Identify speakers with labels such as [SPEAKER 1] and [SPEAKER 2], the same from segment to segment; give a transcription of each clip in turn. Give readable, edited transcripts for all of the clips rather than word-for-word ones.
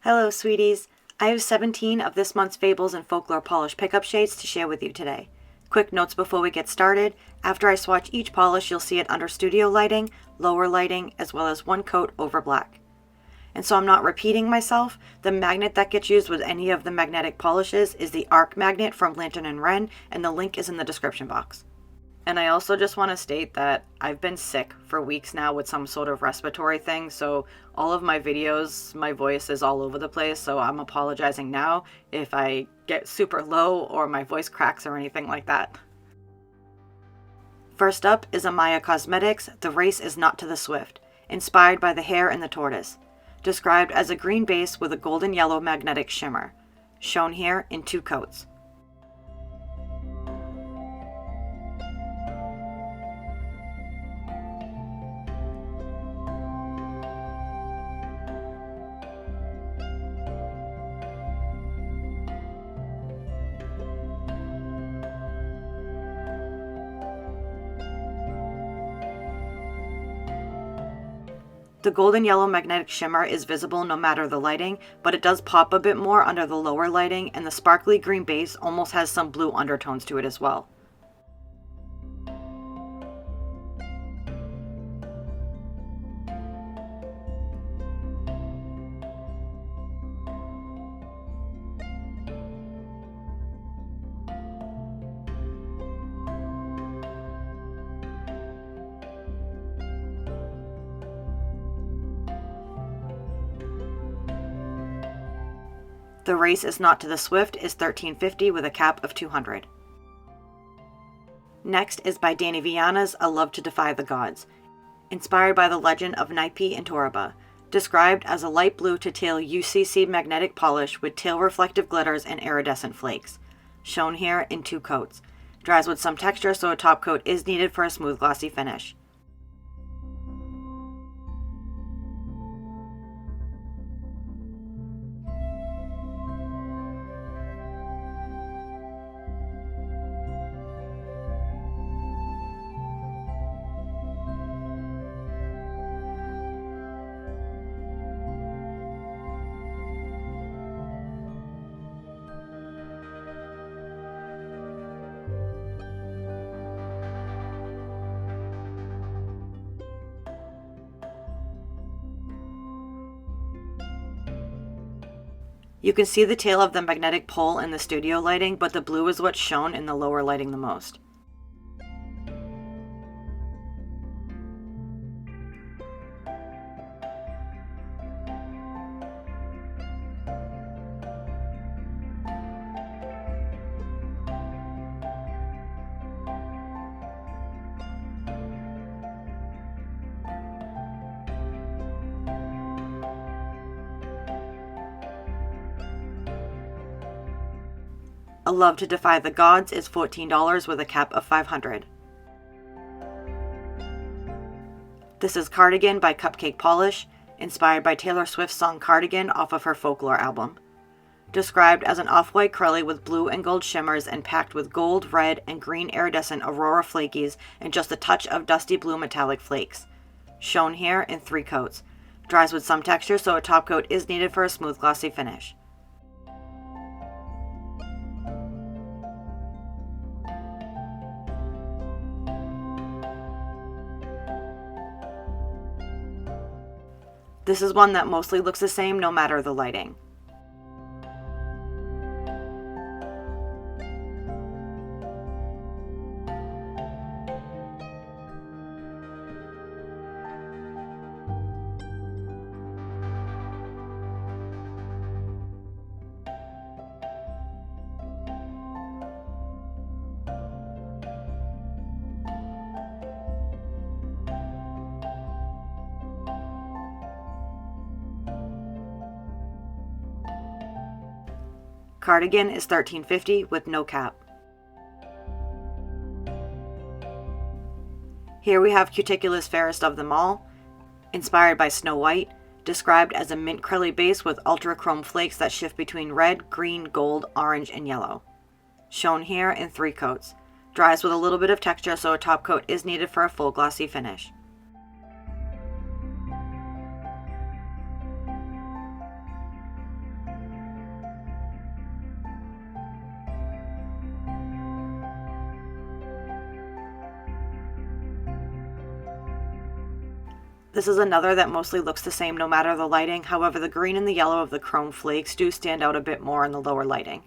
[SPEAKER 1] Hello, sweeties. I have 17 of this month's Fables and Folklore Polish pickup shades to share with you today. Quick notes before we get started. After I swatch each polish, you'll see it under studio lighting, lower lighting, as well as one coat over black. And so I'm not repeating myself, the magnet that gets used with any of the magnetic polishes is the arc magnet from Lantern and Wren, and the link is in the description box. And I also just want to state that I've been sick for weeks now with some sort of respiratory thing, so all of my videos, my voice is all over the place, so I'm apologizing now if I get super low or my voice cracks or anything like that. First up is Amaya Cosmetics, The Race is Not to the Swift, inspired by the hare and the tortoise, described as a green base with a golden yellow magnetic shimmer, shown here in 2 coats. The golden yellow magnetic shimmer is visible no matter the lighting, but it does pop a bit more under the lower lighting, and the sparkly green base almost has some blue undertones to it as well. The Race is Not to the Swift is $13.50 with a cap of $200. Next is by Dani Viana's A Love to Defy the Gods, inspired by the legend of Naipe and Toraba, described as a light blue to teal UCC magnetic polish with teal reflective glitters and iridescent flakes, shown here in 2 coats. Dries with some texture, so a top coat is needed for a smooth glossy finish. You can see the tail of the magnetic pole in the studio lighting, but the blue is what's shown in the lower lighting the most. A Love to Defy the Gods is $14 with a cap of $500. This is Cardigan by Cupcake Polish, inspired by Taylor Swift's song Cardigan off of her Folklore album. Described as an off-white curly with blue and gold shimmers and packed with gold, red, and green iridescent aurora flakies and just a touch of dusty blue metallic flakes. Shown here in 3 coats. Dries with some texture, so a top coat is needed for a smooth glossy finish. This is one that mostly looks the same no matter the lighting. Cardigan is $13.50 with no cap. Here we have Cuticula's fairest of them all, inspired by Snow White, described as a mint curly base with ultra chrome flakes that shift between red, green, gold, orange, and yellow. Shown here in 3 coats. Dries with a little bit of texture, so a top coat is needed for a full glossy finish. This is another that mostly looks the same no matter the lighting, however the green and the yellow of the chrome flakes do stand out a bit more in the lower lighting.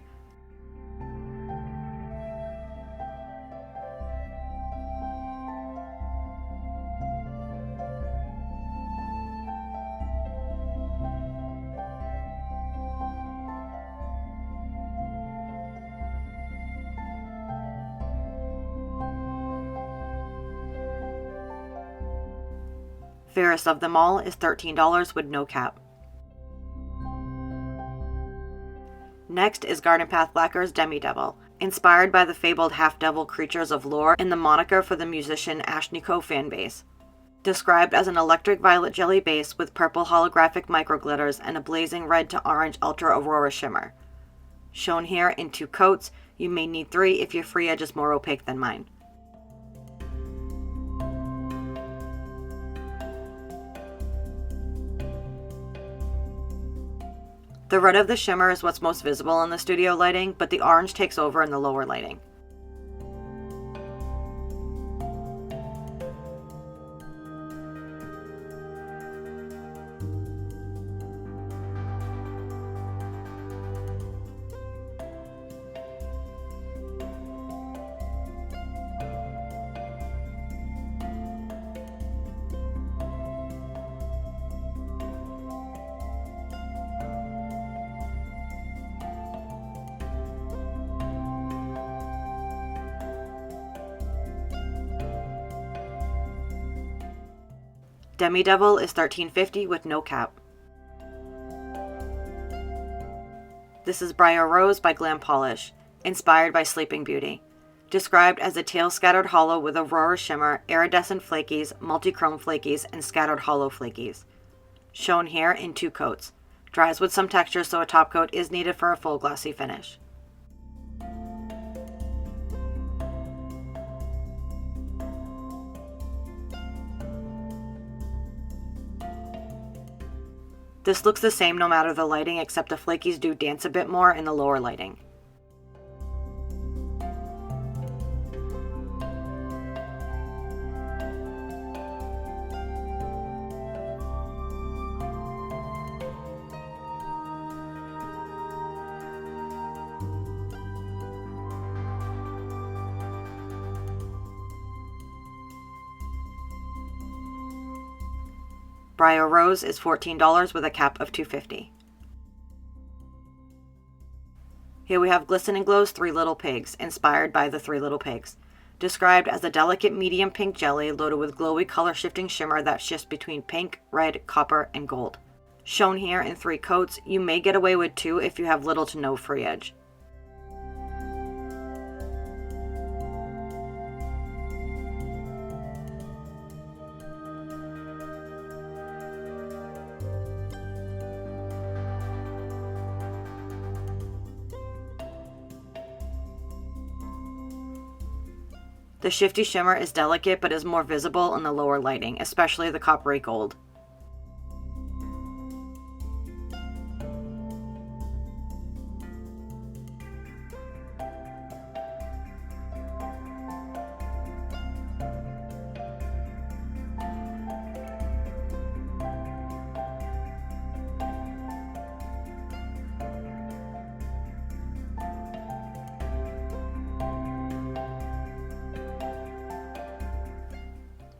[SPEAKER 1] Fairest of them all is $13 with no cap. Next is Garden Path Lacquer's Demi-Devil, inspired by the fabled half-devil creatures of lore and the moniker for the musician Ashniko fanbase. Described as an electric violet jelly base with purple holographic microglitters and a blazing red to orange ultra aurora shimmer. Shown here in 2 coats, you may need 3 if your free edge is more opaque than mine. The red of the shimmer is what's most visible in the studio lighting, but the orange takes over in the lower lighting. Demi-Devil is $13.50 with no cap. This is Briar Rose by Glam Polish, inspired by Sleeping Beauty. Described as a tail scattered hollow with aurora shimmer, iridescent flakies, multi-chrome flakies, and scattered hollow flakies. Shown here in 2 coats. Dries with some texture, so a top coat is needed for a full glossy finish. This looks the same no matter the lighting, except the flakies do dance a bit more in the lower lighting. Briar Rose is $14 with a cap of $2.50. Here we have Glisten and Glow's 3 Little Pigs, inspired by the 3 Little Pigs. Described as a delicate medium pink jelly loaded with glowy color shifting shimmer that shifts between pink, red, copper, and gold. Shown here in 3 coats, you may get away with 2 if you have little to no free edge. The shifty shimmer is delicate but is more visible in the lower lighting, especially the coppery gold.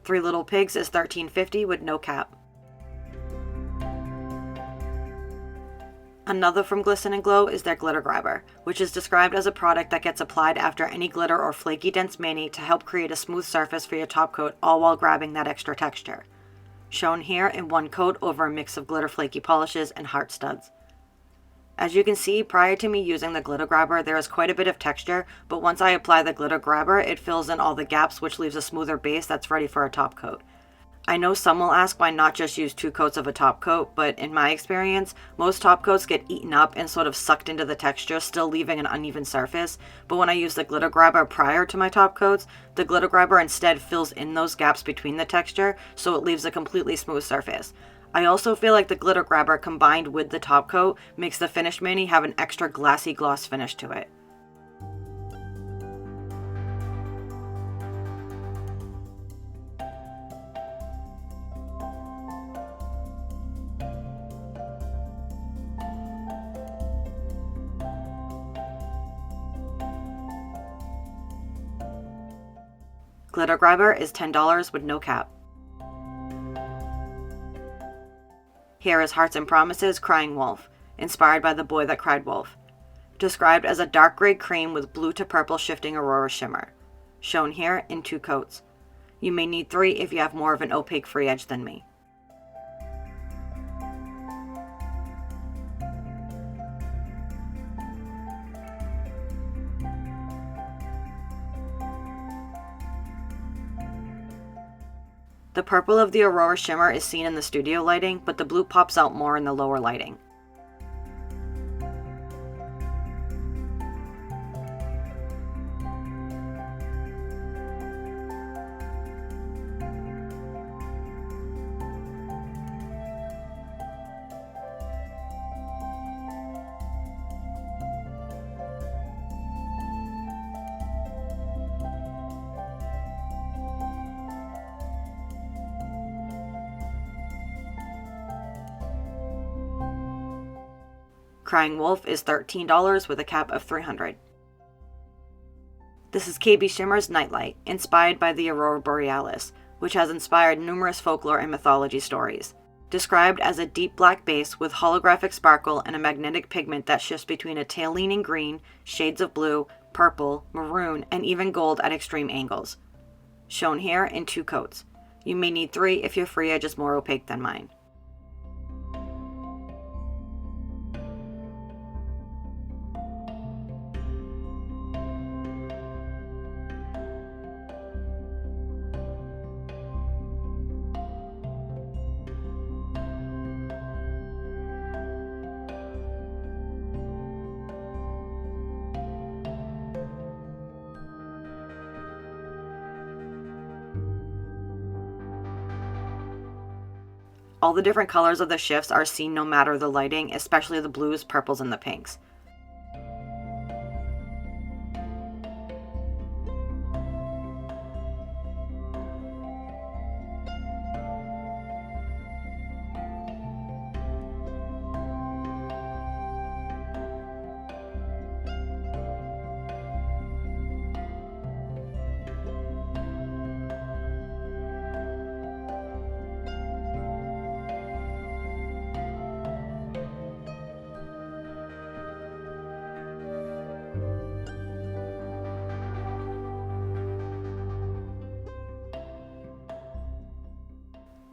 [SPEAKER 1] Three Little Pigs is $13.50 with no cap. Another from Glisten and Glow is their Glitter Grabber, which is described as a product that gets applied after any glitter or flaky dense mani to help create a smooth surface for your top coat, all while grabbing that extra texture. Shown here in 1 coat over a mix of glitter flaky polishes and heart studs. As you can see, prior to me using the Glitter Grabber, there is quite a bit of texture, but once I apply the Glitter Grabber, it fills in all the gaps, which leaves a smoother base that's ready for a top coat. I know some will ask why not just use 2 coats of a top coat, but in my experience, most top coats get eaten up and sort of sucked into the texture, still leaving an uneven surface, but when I use the Glitter Grabber prior to my top coats, the Glitter Grabber instead fills in those gaps between the texture, so it leaves a completely smooth surface. I also feel like the Glitter Grabber combined with the top coat makes the finished mani have an extra glassy gloss finish to it. Glitter grabber is $10 with no cap. Here is Hearts and Promises Crying Wolf, inspired by The Boy That Cried Wolf. Described as a dark gray cream with blue to purple shifting aurora shimmer. Shown here in 2 coats. You may need 3 if you have more of an opaque free edge than me. The purple of the aurora shimmer is seen in the studio lighting, but the blue pops out more in the lower lighting. Crying Wolf is $13 with a cap of 300. This is KB Shimmer's Nightlight, inspired by the Aurora Borealis, which has inspired numerous folklore and mythology stories. Described as a deep black base with holographic sparkle and a magnetic pigment that shifts between a tail-leaning green, shades of blue, purple, maroon, and even gold at extreme angles. Shown here in 2 coats. You may need 3 if your free edge is more opaque than mine. All the different colors of the shifts are seen no matter the lighting, especially the blues, purples, and the pinks.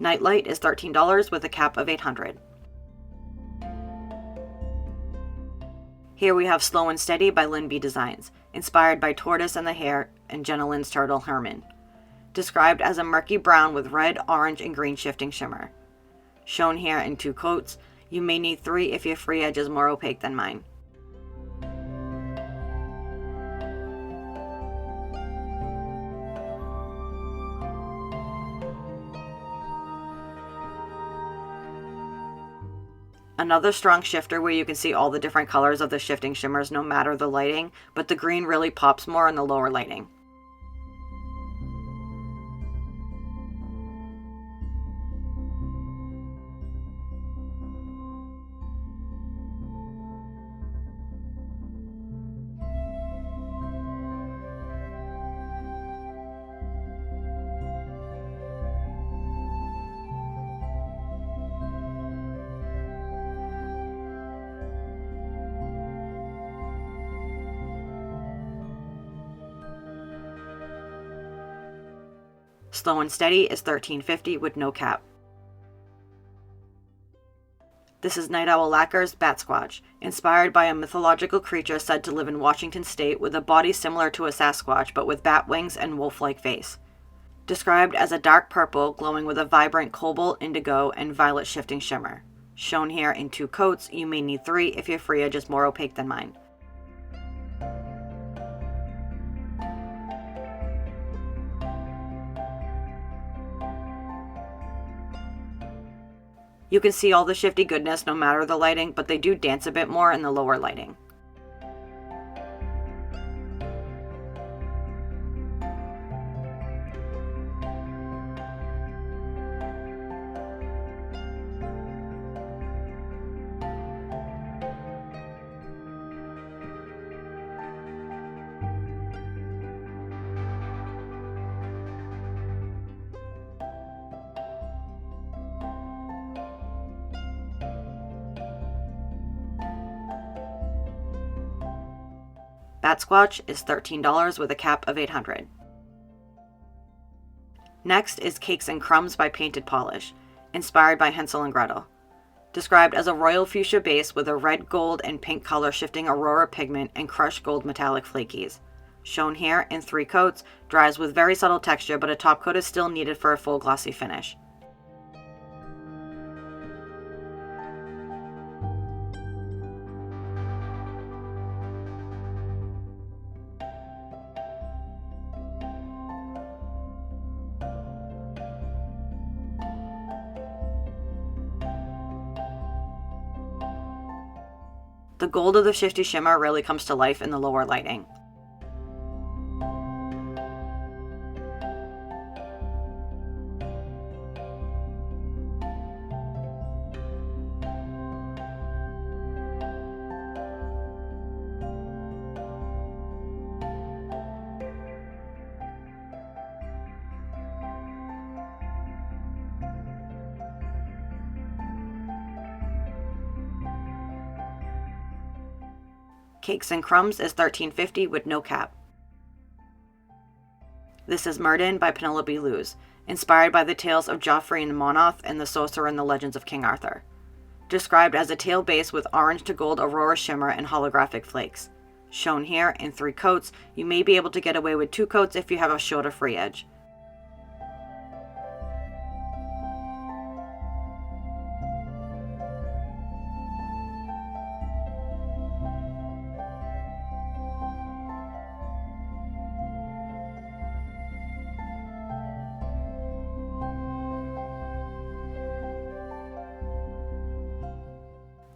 [SPEAKER 1] Nightlight is $13 with a cap of 800. Here we have Slow and Steady by Lynn B Designs, inspired by Tortoise and the Hare and Jenna Lynn's Turtle Herman. Described as a murky brown with red, orange, and green shifting shimmer. Shown here in 2 coats. You may need 3 if your free edge is more opaque than mine. Another strong shifter where you can see all the different colors of the shifting shimmers no matter the lighting, but the green really pops more in the lower lighting. Slow and Steady is $13.50 with no cap. This is Night Owl Lacquer's Bat Squatch, inspired by a mythological creature said to live in Washington State with a body similar to a Sasquatch but with bat wings and wolf-like face. Described as a dark purple glowing with a vibrant cobalt, indigo, and violet shifting shimmer. Shown here in 2 coats. You may need 3 if your free edge is more opaque than mine. You can see all the shifty goodness no matter the lighting, but they do dance a bit more in the lower lighting. Bat Squatch is $13 with a cap of 800. Next is Cakes and Crumbs by Painted Polish, inspired by Hansel and Gretel. Described as a royal fuchsia base with a red, gold, and pink color shifting aurora pigment and crushed gold metallic flakies. Shown here in 3 coats, dries with very subtle texture, but a top coat is still needed for a full glossy finish. The gold of the shifty shimmer really comes to life in the lower lighting. Cakes and Crumbs is $13.50 with no cap. This is Murden by Penelope Luz, inspired by the tales of Joffrey and Monoth and the Sorcerer in the Legends of King Arthur. Described as a tail base with orange to gold aurora shimmer and holographic flakes. Shown here in 3 coats, you may be able to get away with 2 coats if you have a shorter free edge.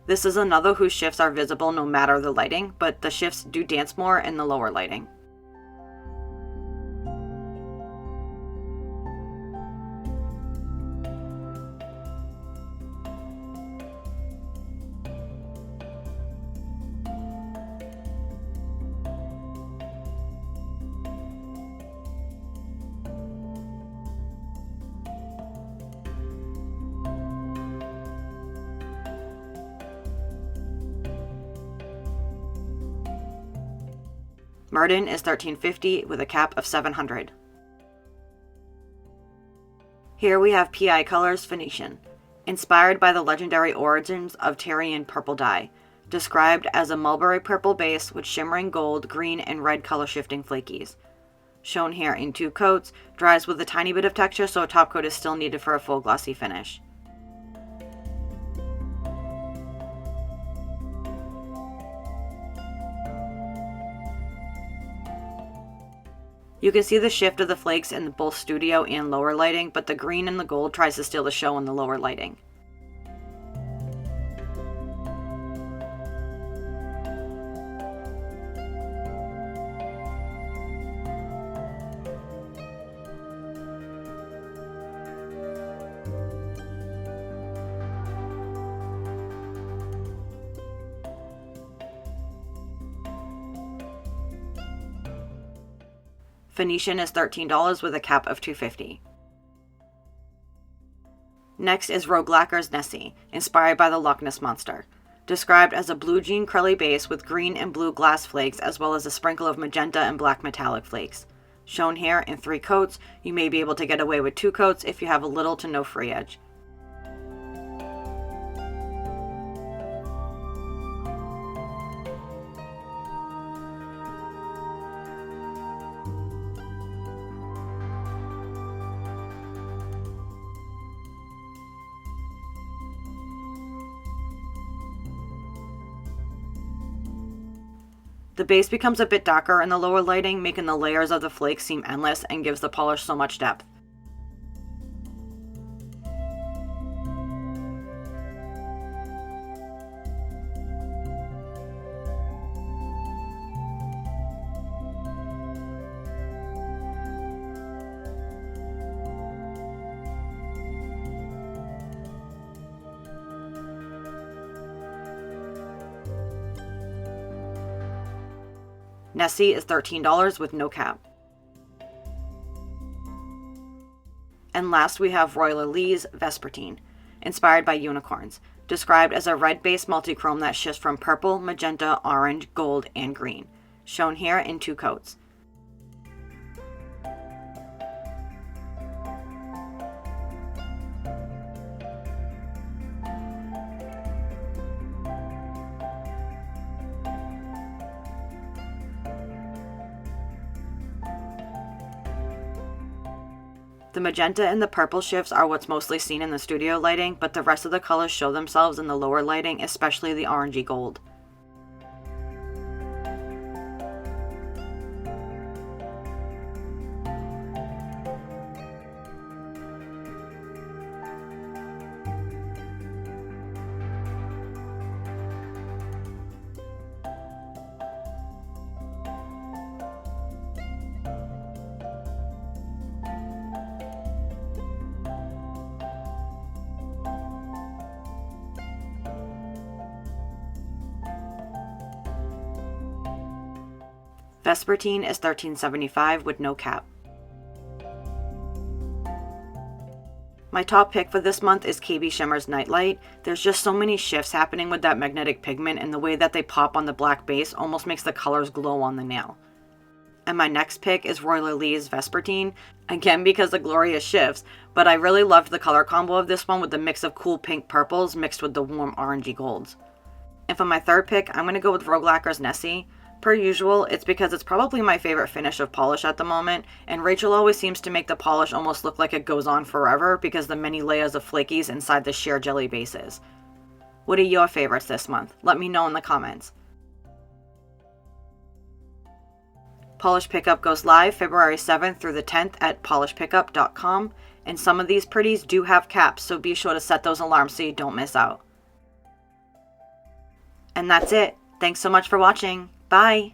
[SPEAKER 1] This is another whose shifts are visible no matter the lighting, but the shifts do dance more in the lower lighting. Murden is $13.50 with a cap of 700. Here we have PI Colors Phoenician, inspired by the legendary origins of Tyrian purple dye, described as a mulberry purple base with shimmering gold, green, and red color shifting flakies. Shown here in 2 coats, dries with a tiny bit of texture, so a top coat is still needed for a full glossy finish. You can see the shift of the flakes in both studio and lower lighting, but the green and the gold tries to steal the show in the lower lighting. Phoenician is $13 with a cap of $2.50. Next is Rogue Lacquer's Nessie, inspired by the Loch Ness Monster. Described as a blue jean curly base with green and blue glass flakes as well as a sprinkle of magenta and black metallic flakes. Shown here in 3 coats, you may be able to get away with 2 coats if you have a little to no free edge. The base becomes a bit darker in the lower lighting, making the layers of the flakes seem endless and gives the polish so much depth. Nessie is $13 with no cap. And last we have Royal Lee's Vespertine, inspired by unicorns, described as a red-based multichrome that shifts from purple, magenta, orange, gold, and green. shown here in 2 coats. The magenta and the purple shifts are what's mostly seen in the studio lighting, but the rest of the colors show themselves in the lower lighting, especially the orangey gold. Vespertine is $13.75 with no cap. My top pick for this month is KB Shimmer's Nightlight. There's just so many shifts happening with that magnetic pigment, and the way that they pop on the black base almost makes the colors glow on the nail. And my next pick is Roy Lee's Vespertine, again because the glorious shifts, but I really loved the color combo of this one with the mix of cool pink purples mixed with the warm orangey golds. And for my third pick, I'm going to go with Rogue Lacquer's Nessie. Per usual, it's because it's probably my favorite finish of polish at the moment, and Rachel always seems to make the polish almost look like it goes on forever because the many layers of flakies inside the sheer jelly bases. What are your favorites this month? Let me know in the comments. Polish Pickup goes live February 7th through the 10th at polishpickup.com, and some of these pretties do have caps, so be sure to set those alarms so you don't miss out. And that's it. Thanks so much for watching. Bye!